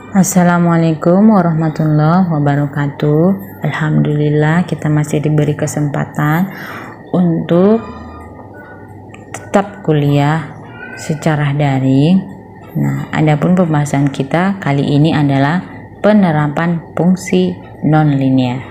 Assalamualaikum warahmatullahi wabarakatuh. Alhamdulillah kita masih diberi kesempatan untuk tetap kuliah secara daring. Nah, adapun pembahasan kita kali ini adalah penerapan fungsi non-linear,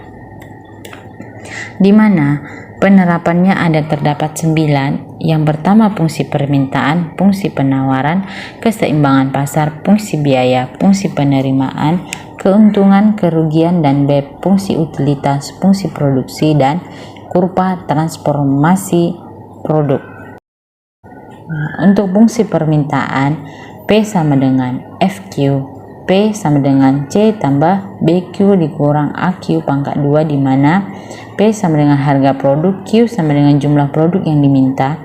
di mana penerapannya terdapat 9. Yang pertama, fungsi permintaan, fungsi penawaran, keseimbangan pasar, fungsi biaya, fungsi penerimaan, keuntungan, kerugian, dan fungsi utilitas, fungsi produksi, dan kurva transformasi produk. Nah, untuk fungsi permintaan, P sama dengan FQ, P sama dengan C tambah BQ dikurang AQ pangkat 2, di mana P sama dengan harga produk, Q sama dengan jumlah produk yang diminta,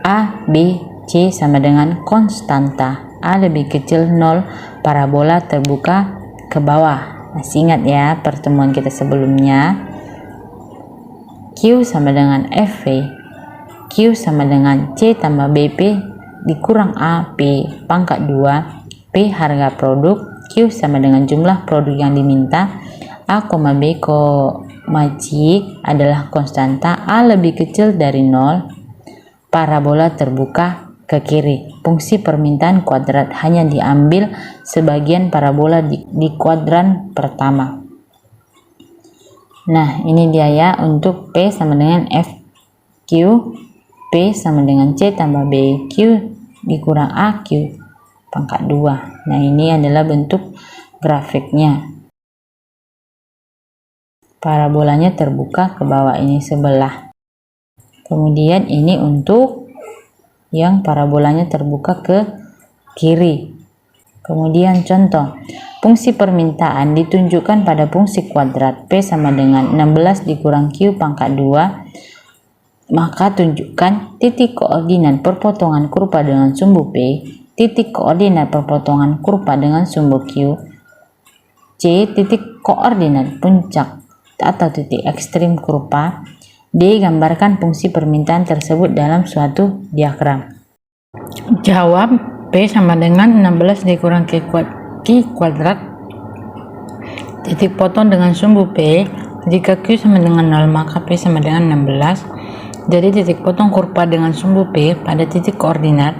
A, B, C sama dengan konstanta, A lebih kecil 0, parabola terbuka ke bawah. Masih ingat ya pertemuan kita sebelumnya? Q sama dengan FV, Q sama dengan C tambah BP dikurang A, P pangkat 2, P harga produk, Q sama dengan jumlah produk yang diminta, A, B, C adalah konstanta, A lebih kecil dari 0, parabola terbuka ke kiri. Fungsi permintaan kuadrat hanya diambil sebagian parabola di kuadran pertama. Nah, ini dia ya untuk P sama dengan FQ, P sama dengan C tambah BQ dikurang AQ pangkat 2. Nah, ini adalah bentuk grafiknya. Parabolanya terbuka ke bawah, ini sebelah. Kemudian ini untuk yang parabolanya terbuka ke kiri. Kemudian contoh, fungsi permintaan ditunjukkan pada fungsi kuadrat P sama dengan 16 dikurang Q pangkat 2. Maka tunjukkan titik koordinat perpotongan kurva dengan sumbu P, titik koordinat perpotongan kurva dengan sumbu Q, C titik koordinat puncak atau titik ekstrim kurva, D gambarkan fungsi permintaan tersebut dalam suatu diagram. Jawab, P sama dengan 16 dikurang Q kuadrat titik potong dengan sumbu P. Jika Q sama dengan 0 maka P sama dengan 16. Jadi titik potong kurva dengan sumbu P pada titik koordinat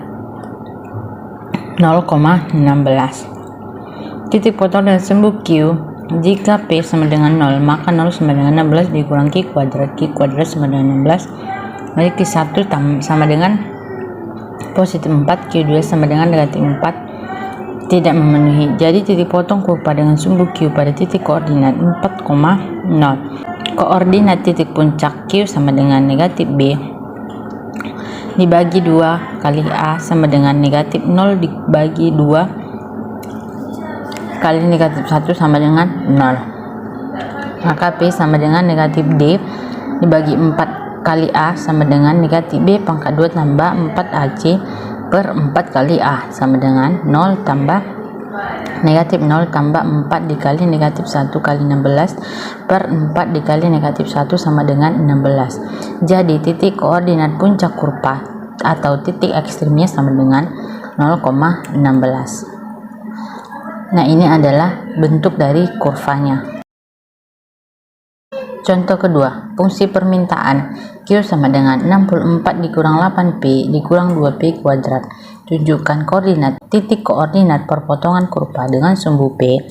0,16. Titik potong dengan sumbu Q, jika P sama dengan 0 maka 0 sama dengan 16 dikurang Q kuadrat sama dengan 16. Jadi Q1 sama dengan positif 4, Q2 sama dengan negatif 4, tidak memenuhi. Jadi titik potong kurva dengan sumbu Q pada titik koordinat 4,0. Koordinat titik puncak Q sama dengan negatif B dibagi 2 kali A sama dengan negatif 0 dibagi 2 kali negatif 1 sama dengan 0. Maka P sama dengan negatif D dibagi 4 kali A sama dengan negatif B pangkat 2 tambah 4AC per 4 kali A sama dengan 0 tambah negatif 0 tambah 4 dikali negatif 1 kali 16 per 4 dikali negatif 1 sama dengan 16. Jadi titik koordinat puncak kurva atau titik ekstrimnya sama dengan 0,16. Nah, ini adalah bentuk dari kurvanya. Contoh kedua, fungsi permintaan Q sama dengan 64 dikurang 8P dikurang 2P kuadrat. Tunjukkan koordinat titik koordinat perpotongan kurva dengan sumbu P,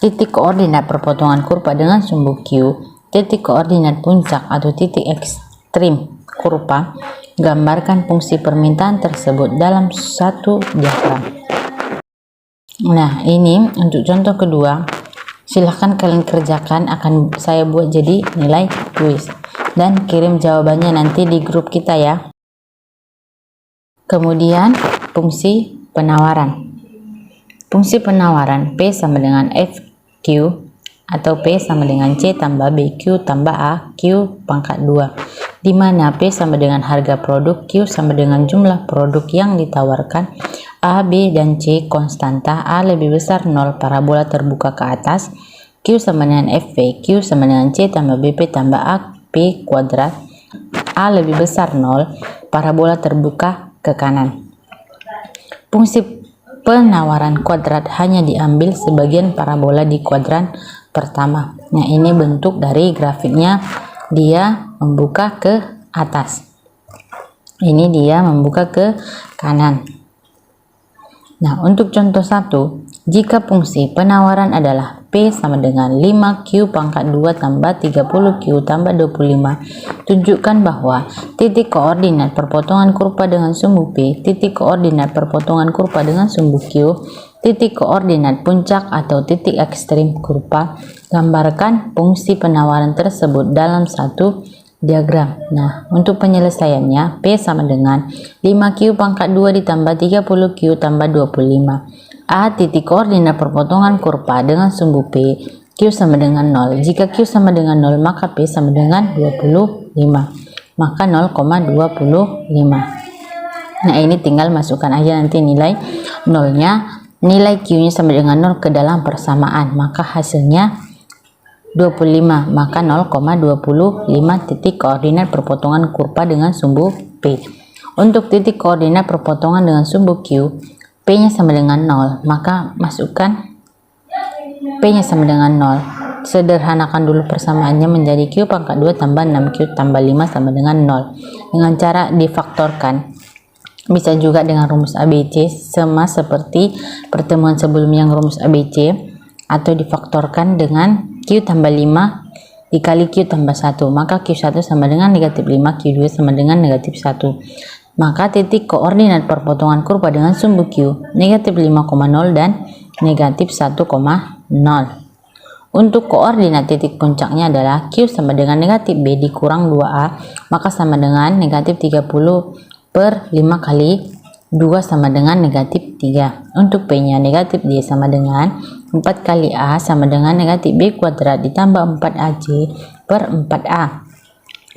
titik koordinat perpotongan kurva dengan sumbu Q, titik koordinat puncak atau titik ekstrim kurva. Gambarkan fungsi permintaan tersebut dalam satu diagram. Nah, ini untuk contoh kedua. Silahkan kalian kerjakan, akan saya buat jadi nilai kuis dan kirim jawabannya nanti di grup kita ya. Kemudian fungsi penawaran. Fungsi penawaran P sama dengan FQ atau P sama dengan C tambah BQ tambah AQ pangkat 2, di mana P sama dengan harga produk, Q sama dengan jumlah produk yang ditawarkan, A, B, dan C konstanta, A lebih besar 0, parabola terbuka ke atas, Q sama dengan FV, Q sama dengan C tambah BP tambah AP kuadrat, A lebih besar 0, parabola terbuka ke kanan. Fungsi penawaran kuadrat hanya diambil sebagian parabola di kuadran pertama. Nah, ini bentuk dari grafiknya, dia membuka ke atas. Ini dia membuka ke kanan. Nah, untuk contoh 1, jika fungsi penawaran adalah P sama dengan 5Q pangkat 2 tambah 30Q tambah 25, tunjukkan bahwa titik koordinat perpotongan kurva dengan sumbu P, titik koordinat perpotongan kurva dengan sumbu Q, titik koordinat puncak atau titik ekstrim kurva. Gambarkan fungsi penawaran tersebut dalam satu diagram. Nah, untuk penyelesaiannya, P sama dengan 5Q pangkat 2 ditambah 30Q tambah 25. A, titik koordinat perpotongan kurva dengan sumbu P, Q sama dengan 0. Jika Q sama dengan 0, maka P sama dengan 25. Maka 0,25. Nah, ini tinggal masukkan aja nanti nilai nolnya. Nilai Q-nya sama dengan 0 ke dalam persamaan. Maka hasilnya 25. Maka 0,25 titik koordinat perpotongan kurva dengan sumbu P. Untuk titik koordinat perpotongan dengan sumbu Q, P-nya sama dengan 0, maka masukkan P-nya sama dengan 0. Sederhanakan dulu persamaannya menjadi Q pangkat 2 tambah 6Q tambah 5 sama dengan 0. Dengan cara difaktorkan. Bisa juga dengan rumus ABC, sama seperti pertemuan sebelumnya yang rumus ABC, atau difaktorkan dengan Q tambah 5 dikali Q tambah 1, maka Q1 sama dengan negatif 5, Q2 sama dengan negatif 1. Maka titik koordinat perpotongan kurva dengan sumbu Q negatif 5,0 dan negatif 1,0. Untuk koordinat titik puncaknya adalah Q sama dengan negatif B dikurang 2A, maka sama dengan negatif 30 per 5 kali 2 sama dengan negatif 3. Untuk P-nya negatif D sama dengan 4 kali A sama dengan negatif B kuadrat ditambah 4AC per 4A.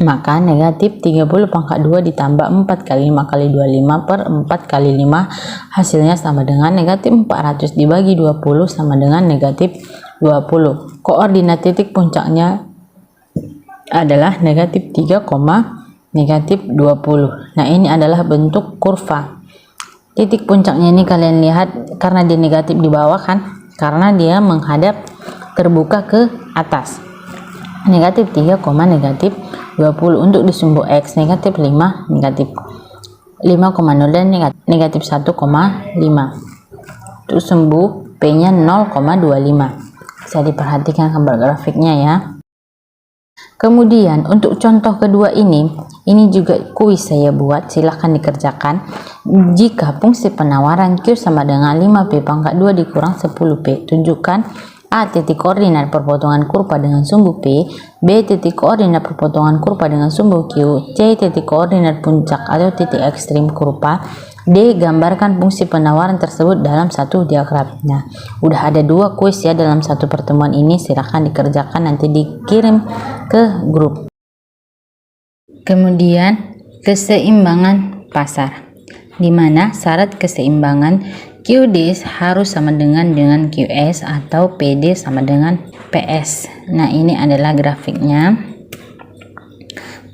Maka negatif 30 pangkat 2 ditambah 4 kali 5 kali 25 per 4 kali 5, hasilnya sama dengan negatif 400 dibagi 20 sama dengan negatif 20. Koordinat titik puncaknya adalah negatif 3, negatif 20. Nah, ini adalah bentuk kurva. Titik puncaknya ini kalian lihat karena dia negatif di bawah kan, karena dia menghadap terbuka ke atas. Negatif 3, negatif 20. Untuk di sumbu X negatif 5, negatif 5,0 dan negatif 1,5. Untuk sumbu P nya 0,25. Bisa diperhatikan gambar grafiknya ya. Kemudian untuk contoh kedua ini juga kuis saya buat, silahkan dikerjakan. Jika fungsi penawaran Q sama dengan 5P pangkat 2 dikurang 10P, tunjukkan A, titik koordinat perpotongan kurva dengan sumbu P, B, titik koordinat perpotongan kurva dengan sumbu Q, C, titik koordinat puncak atau titik ekstrim kurva, D, gambarkan fungsi penawaran tersebut dalam satu diagram. Nah, udah ada 2 kuis ya dalam satu pertemuan ini, silahkan dikerjakan, nanti dikirim ke grup. Kemudian keseimbangan pasar, di mana syarat keseimbangan QD harus sama dengan QS atau PD sama dengan PS. Nah, ini adalah grafiknya.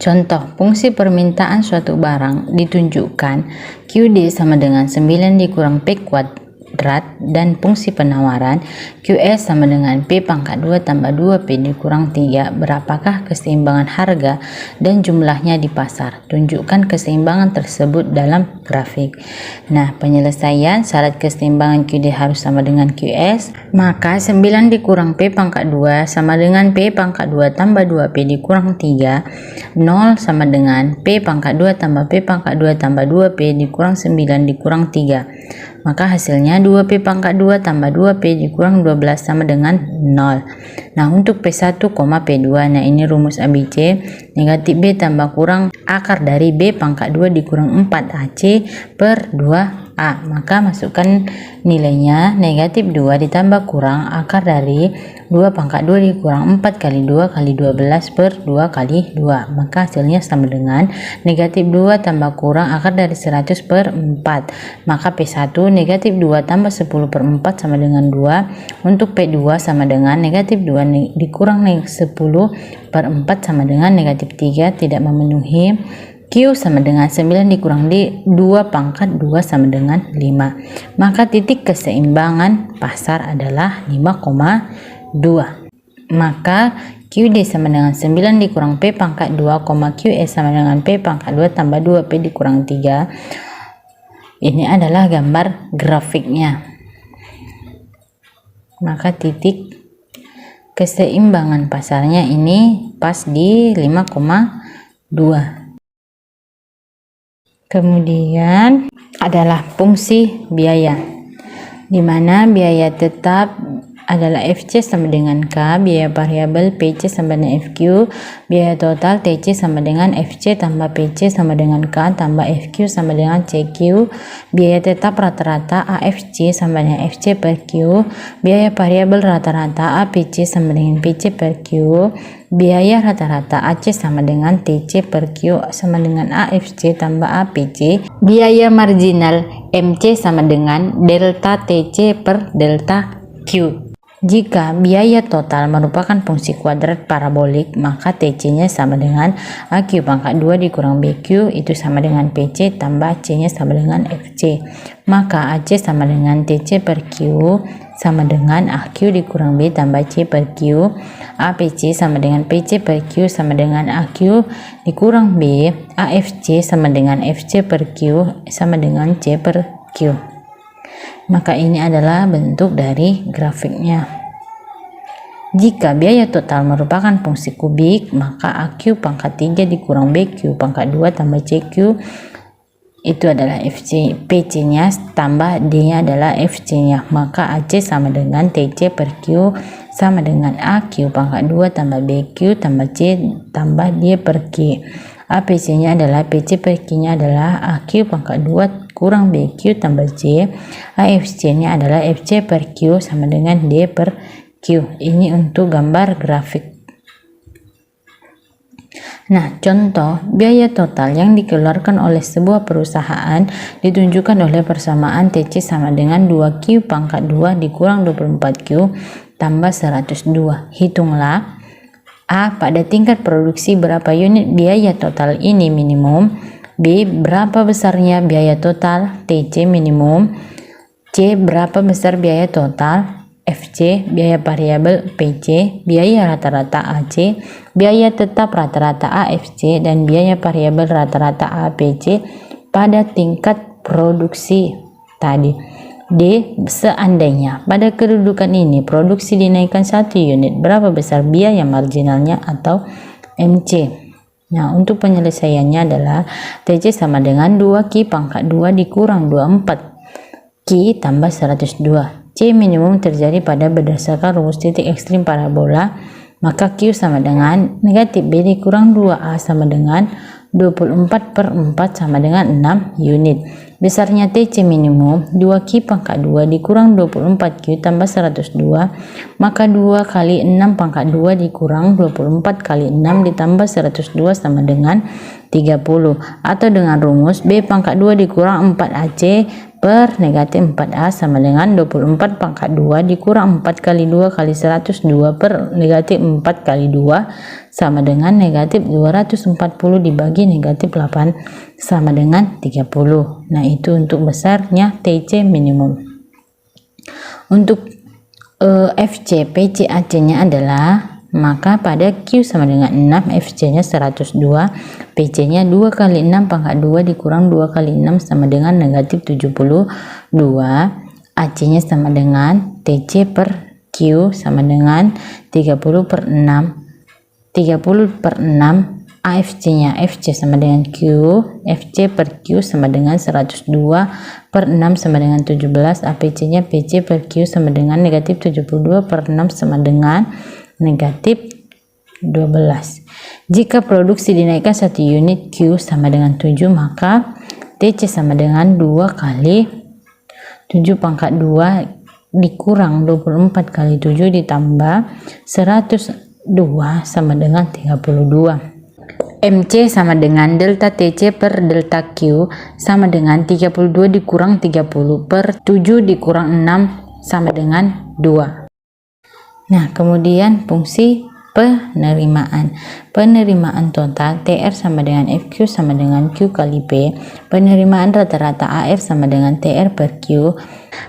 Contoh, fungsi permintaan suatu barang ditunjukkan QD sama dengan 9 dikurang P kuadrat dan fungsi penawaran QS sama dengan P pangkat 2 tambah 2P dikurang 3. Berapakah keseimbangan harga dan jumlahnya di pasar? Tunjukkan keseimbangan tersebut dalam grafik. Nah, penyelesaian syarat keseimbangan QD harus sama dengan QS, maka 9 dikurang P pangkat 2 sama dengan P pangkat 2 tambah 2P dikurang 3. 0 sama dengan P pangkat 2 tambah P pangkat 2 tambah 2P dikurang 9 dikurang 3. Maka hasilnya 2P pangkat 2 tambah 2P dikurang 12 sama dengan 0. Nah, untuk P1, P2, nah ini rumus ABC, negatif B tambah kurang akar dari B pangkat 2 dikurang 4AC per 2A. Maka masukkan nilainya negatif 2 ditambah kurang akar dari 2 pangkat 2 dikurang 4 kali 2 kali 12 per 2 kali 2. Maka hasilnya sama dengan negatif 2 tambah kurang akar dari 100 per 4. Maka P1 negatif 2 tambah 10 per 4 sama dengan 2. Untuk P2 sama dengan negatif 2 dikurang 10 per 4 sama dengan negatif 3, tidak memenuhi. Q sama dengan 9 dikurang D, 2 pangkat 2 sama dengan 5. Maka titik keseimbangan pasar adalah 5,2. Maka QD sama dengan 9 dikurang P pangkat 2, QE sama dengan P pangkat 2 tambah 2P dikurang 3. Ini adalah gambar grafiknya. Maka titik keseimbangan pasarnya ini pas di 5,2. Kemudian adalah fungsi biaya, di mana biaya tetap adalah FC sama dengan K, biaya variabel PC sama dengan FQ, biaya total TC sama dengan FC tambah PC sama dengan K tambah FQ sama dengan CQ, biaya tetap rata-rata AFC sama dengan FC per Q, biaya variabel rata-rata APC sama dengan PC per Q, biaya rata-rata AC sama dengan TC per Q sama dengan AFC tambah APC, biaya marginal MC sama dengan delta TC per delta Q. Jika biaya total merupakan fungsi kuadrat parabolik, maka TC-nya sama dengan AQ pangkat 2 dikurang BQ, itu sama dengan PC tambah C-nya sama dengan FC. Maka AC sama dengan TC per Q sama dengan AQ dikurang B tambah C per Q. APC sama dengan PC per Q sama dengan AQ dikurang B. AFC sama dengan FC per Q sama dengan C per Q. Maka ini adalah bentuk dari grafiknya. Jika biaya total merupakan fungsi kubik, maka AQ pangkat 3 dikurang BQ pangkat 2 tambah CQ itu adalah FC. PC-nya tambah D-nya adalah FC-nya. Maka AC sama dengan TC per Q sama dengan AQ pangkat 2 tambah BQ tambah C tambah D per Q. APC-nya adalah PC per Q-nya adalah AQ pangkat 2 kurang BQ tambah C. AFC-nya adalah FC per Q sama dengan D per Q. Ini untuk gambar grafik. Nah, contoh biaya total yang dikeluarkan oleh sebuah perusahaan ditunjukkan oleh persamaan TC sama dengan 2Q pangkat 2 dikurang 24Q tambah 102. Hitunglah A. Pada tingkat produksi berapa unit biaya total ini minimum. B. Berapa besarnya biaya total TC minimum. C. Berapa besar biaya total FC, biaya variabel PC, biaya rata-rata AC, biaya tetap rata-rata AFC, dan biaya variabel rata-rata APC pada tingkat produksi tadi. D. Seandainya pada kedudukan ini produksi dinaikkan 1 unit, berapa besar biaya marginalnya atau MC? Nah, untuk penyelesaiannya adalah TC sama dengan 2Q pangkat 2 dikurang 24 Q tambah 102. C minimum terjadi pada berdasarkan rumus titik ekstrim parabola, maka Q sama dengan negatif B dikurang 2A sama dengan 24 per 4 sama dengan 6 unit. Besarnya TC minimum 2Q pangkat 2 dikurang 24Q tambah 102, maka 2 kali 6 pangkat 2 dikurang 24 kali 6 ditambah 102 sama dengan 30. Atau dengan rumus B pangkat 2 dikurang 4AC per negatif 4A sama dengan 24 pangkat 2 dikurang 4 kali 2 kali 102 per negatif 4 kali 2 sama dengan negatif 240 dibagi negatif 8 sama dengan 30. Nah, itu untuk besarnya TC minimum. Untuk FC, PC, AC-nya adalah, maka pada Q sama dengan 6, FC-nya 102, PC-nya 2 kali 6 pangkat 2 dikurang 2 kali 6 sama dengan negatif 72, AC-nya sama dengan TC per Q sama dengan 30 per 6, 30 per 6, AFC-nya FC sama dengan Q, FC per Q sama dengan 102 per 6 sama dengan 17, APC-nya PC per Q sama dengan negatif 72 per 6 sama dengan negatif 12. Jika produksi dinaikkan 1 unit Q sama dengan 7, maka TC sama dengan 2 kali 7 pangkat 2 dikurang 24 kali 7 ditambah 102 sama dengan 32. MC sama dengan delta TC per delta Q sama dengan 32 dikurang 30 per 7 dikurang 6 sama dengan 2. Nah, kemudian fungsi Penerimaan total TR sama dengan FQ sama dengan Q kali P. Penerimaan rata-rata AR sama dengan TR per Q.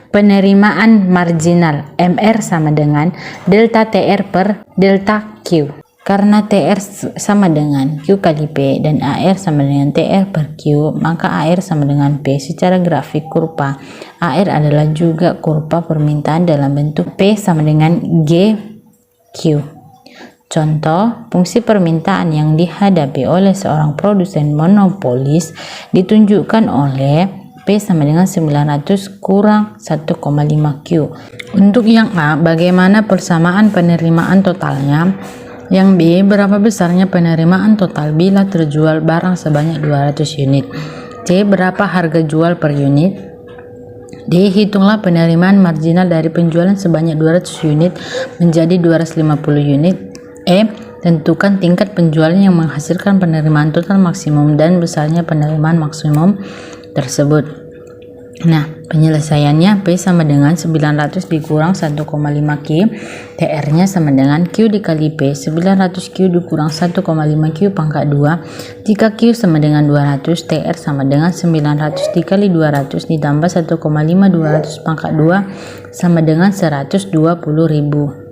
Penerimaan marginal MR sama dengan delta TR per delta Q. Karena TR sama dengan Q kali P dan AR sama dengan TR per Q, maka AR sama dengan P. Secara grafik kurva, AR adalah juga kurva permintaan dalam bentuk P sama dengan GQ. Contoh, fungsi permintaan yang dihadapi oleh seorang produsen monopolis ditunjukkan oleh P sama dengan 900 kurang 1,5 Q. Untuk yang A, bagaimana persamaan penerimaan totalnya? Yang B, berapa besarnya penerimaan total bila terjual barang sebanyak 200 unit? C, berapa harga jual per unit? D, hitunglah penerimaan marginal dari penjualan sebanyak 200 unit menjadi 250 unit. E, tentukan tingkat penjualan yang menghasilkan penerimaan total maksimum dan besarnya penerimaan maksimum tersebut. Nah, penyelesaiannya P sama dengan 900 dikurang 1,5 Q, TR-nya sama dengan Q dikali P, 900 Q dikurang 1,5 Q pangkat 2. Jika Q sama dengan 200, TR sama dengan 900 dikali 200 ditambah 1,5 200 pangkat 2 sama dengan 120.000.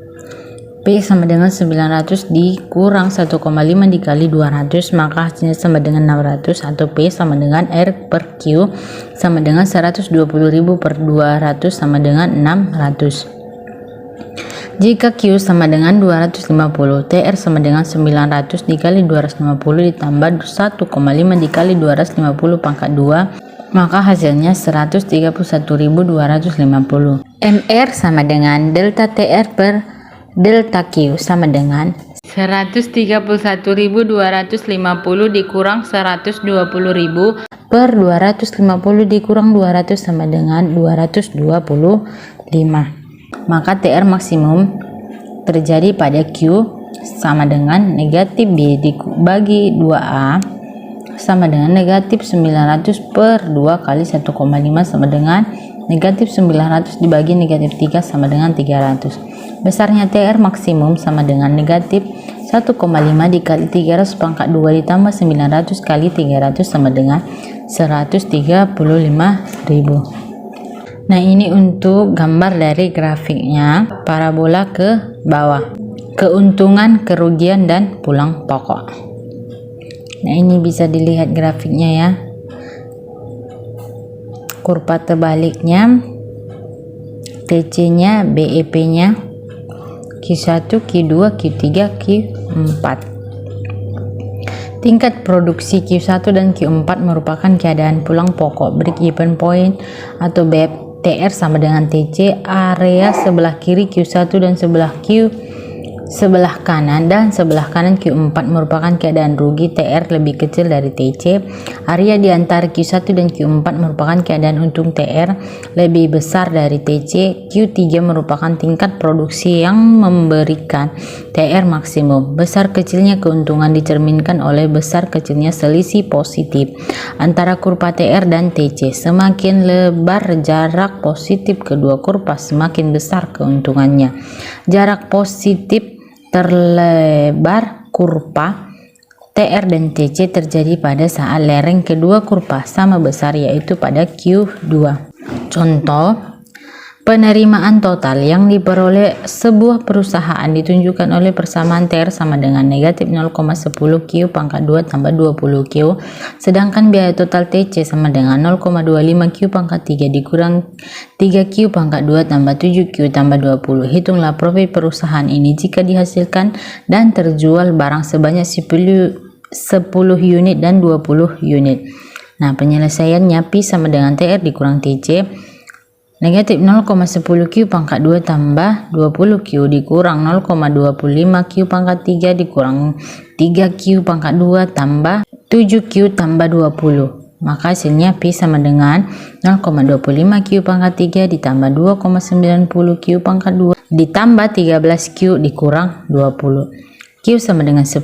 P sama dengan 900 dikurang 1,5 dikali 200, maka hasilnya sama dengan 600, atau P sama dengan R per Q sama dengan 120.000 per 200 sama dengan 600. Jika Q sama dengan 250, TR sama dengan 900 dikali 250 ditambah 1,5 dikali 250 pangkat 2, maka hasilnya 131.250. MR sama dengan delta TR per delta Q sama dengan 131.250 dikurang 120.000 per 250 dikurang 200 sama dengan 225. Maka TR maksimum terjadi pada Q sama dengan negatif B dibagi 2A sama dengan negatif 900 per 2 kali 1,5 sama dengan negatif 900 dibagi negatif 3 sama dengan 300. Besarnya TR maksimum sama dengan negatif 1,5 dikali 300 pangkat 2 ditambah 900 kali 300 sama dengan 135.000. Nah, ini untuk gambar dari grafiknya, parabola ke bawah, keuntungan, kerugian, dan pulang pokok. Nah, ini bisa dilihat grafiknya ya. Kurva terbaliknya, TC-nya, BEP-nya, Q1, Q2, Q3, Q4. Tingkat produksi Q1 dan Q4 merupakan keadaan pulang pokok break-even point atau BEP. TR sama dengan TC, area sebelah kiri Q1 dan sebelah kanan Q4 merupakan keadaan rugi. TR lebih kecil dari TC. Area di antara Q1 dan Q4 merupakan keadaan untung. TR lebih besar dari TC. Q3 merupakan tingkat produksi yang memberikan TR maksimum. Besar kecilnya keuntungan dicerminkan oleh besar kecilnya selisih positif antara kurva TR dan TC. Semakin lebar jarak positif kedua kurva, semakin besar keuntungannya. Jarak positif terlebar kurva TR dan TC terjadi pada saat lereng kedua kurva sama besar, yaitu pada Q2. Contoh, penerimaan total yang diperoleh sebuah perusahaan ditunjukkan oleh persamaan TR sama dengan negatif 0,10 Q pangkat 2 tambah 20 Q, sedangkan biaya total TC sama dengan 0,25 Q pangkat 3 dikurang 3 Q pangkat 2 tambah 7 Q tambah 20. Hitunglah profit perusahaan ini jika dihasilkan dan terjual barang sebanyak 10 unit dan 20 unit. Nah, penyelesaiannya P sama dengan TR dikurang TC, negatif 0,10 Q pangkat 2 tambah 20 Q dikurang 0,25 Q pangkat 3 dikurang 3 Q pangkat 2 tambah 7 Q tambah 20. Maka hasilnya P sama dengan 0,25 Q pangkat 3 ditambah 2,90 Q pangkat 2 ditambah 13 Q dikurang 20. Q sama dengan 10,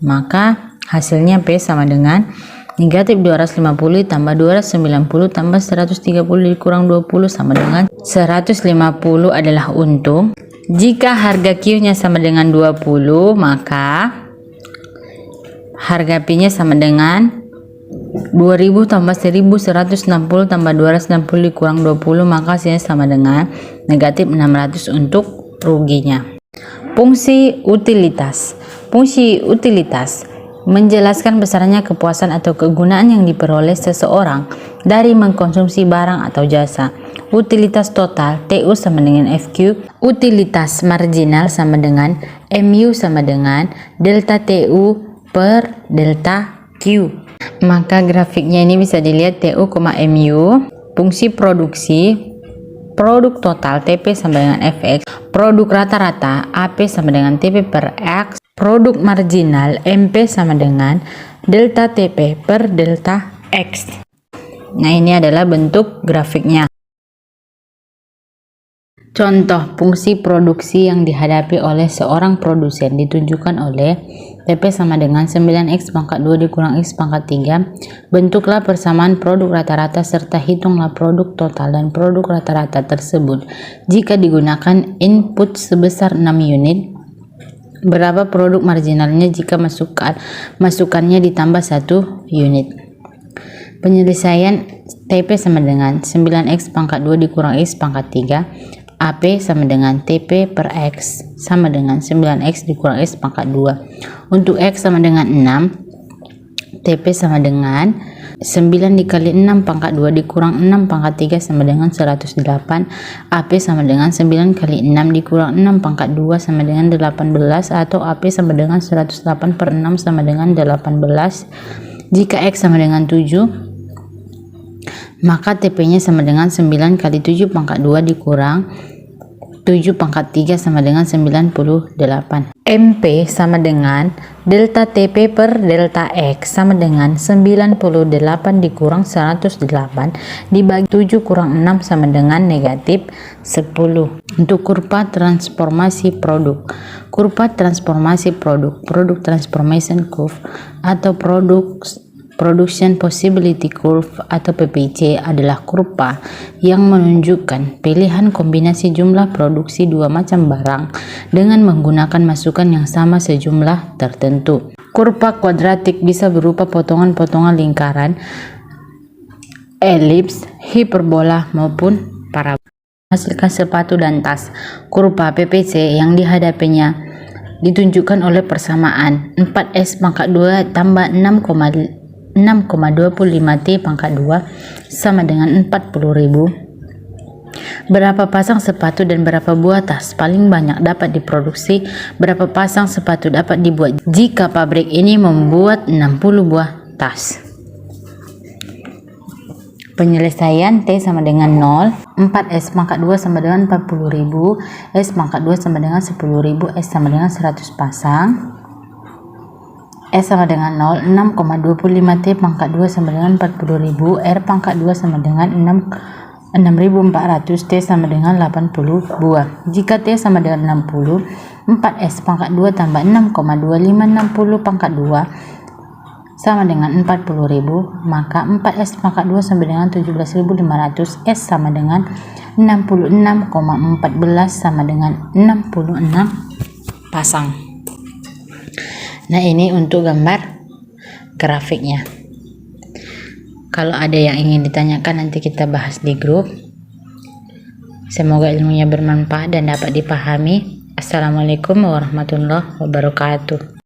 maka hasilnya P sama dengan negatif 250 tambah 290 tambah 130 dikurang 20 sama dengan 150 adalah untung. Jika harga Q-nya sama dengan 20, maka harga P-nya sama dengan 2000 tambah 1160 tambah 260 dikurang 20, maka hasilnya sama dengan negatif 600 untuk ruginya. Fungsi utilitas. Fungsi utilitas menjelaskan besarnya kepuasan atau kegunaan yang diperoleh seseorang dari mengkonsumsi barang atau jasa. Utilitas total TU sama dengan FQ. Utilitas marginal sama dengan MU sama dengan delta TU per delta Q. Maka grafiknya ini bisa dilihat TU, MU. Fungsi produksi, produk total TP sama dengan FX. Produk rata-rata AP sama dengan TP per X. Produk marginal MP sama dengan delta TP per delta X. Nah, ini adalah bentuk grafiknya. Contoh fungsi produksi yang dihadapi oleh seorang produsen ditunjukkan oleh TP sama dengan 9X pangkat 2 dikurang X pangkat 3. Bentuklah persamaan produk rata-rata serta hitunglah produk total dan produk rata-rata tersebut. Jika digunakan input sebesar 6 unit, berapa produk marginalnya jika masukannya ditambah 1 unit? Penyelesaian TP sama dengan 9X pangkat 2 dikurang X pangkat 3. AP sama dengan TP per X sama dengan 9X dikurang X pangkat 2. Untuk X sama dengan 6, TP sama dengan 9 dikali 6 pangkat 2 dikurang 6 pangkat 3 sama dengan 108. AP sama dengan 9 kali 6 dikurang 6 pangkat 2 sama dengan 18, atau AP sama dengan 108 per 6 sama dengan 18. Jika X sama dengan 7, maka TP-nya sama dengan 9 kali 7 pangkat 2 dikurang 7 pangkat 3 sama dengan 98. MP sama dengan delta TP per delta X sama dengan 98 dikurang 108 dibagi 7 kurang 6 sama dengan negatif 10. Untuk kurva transformasi produk. Kurva transformasi produk, product transformation curve atau Production Possibility Curve atau PPC adalah kurva yang menunjukkan pilihan kombinasi jumlah produksi dua macam barang dengan menggunakan masukan yang sama sejumlah tertentu. Kurva kuadratik bisa berupa potongan-potongan lingkaran, elips, hiperbola maupun parabola. Menghasilkan sepatu dan tas. Kurva PPC yang dihadapinya ditunjukkan oleh persamaan 4S pangkat 2 tambah 6,25T pangkat 2 sama dengan 40.000. Berapa pasang sepatu dan berapa buah tas paling banyak dapat diproduksi? Berapa pasang sepatu dapat dibuat jika pabrik ini membuat 60 buah tas? Penyelesaian T sama dengan 0. 4S pangkat 2 sama dengan 40.000. S pangkat 2 sama dengan 10.000. S sama dengan 100 pasang. S sama dengan 0, 6,25T pangkat 2 sama dengan 40.000, R pangkat 2 sama dengan 6.400, T sama dengan 80 buah. Jika T sama dengan 60, 4S pangkat 2 tambah 6,2560 pangkat 2 sama dengan 40.000, maka 4S pangkat 2 sama dengan 17.500, S sama dengan 66,14 sama dengan 66 pasang. Nah, ini untuk gambar grafiknya. Kalau ada yang ingin ditanyakan nanti kita bahas di grup. Semoga ilmunya bermanfaat dan dapat dipahami. Assalamualaikum warahmatullahi wabarakatuh.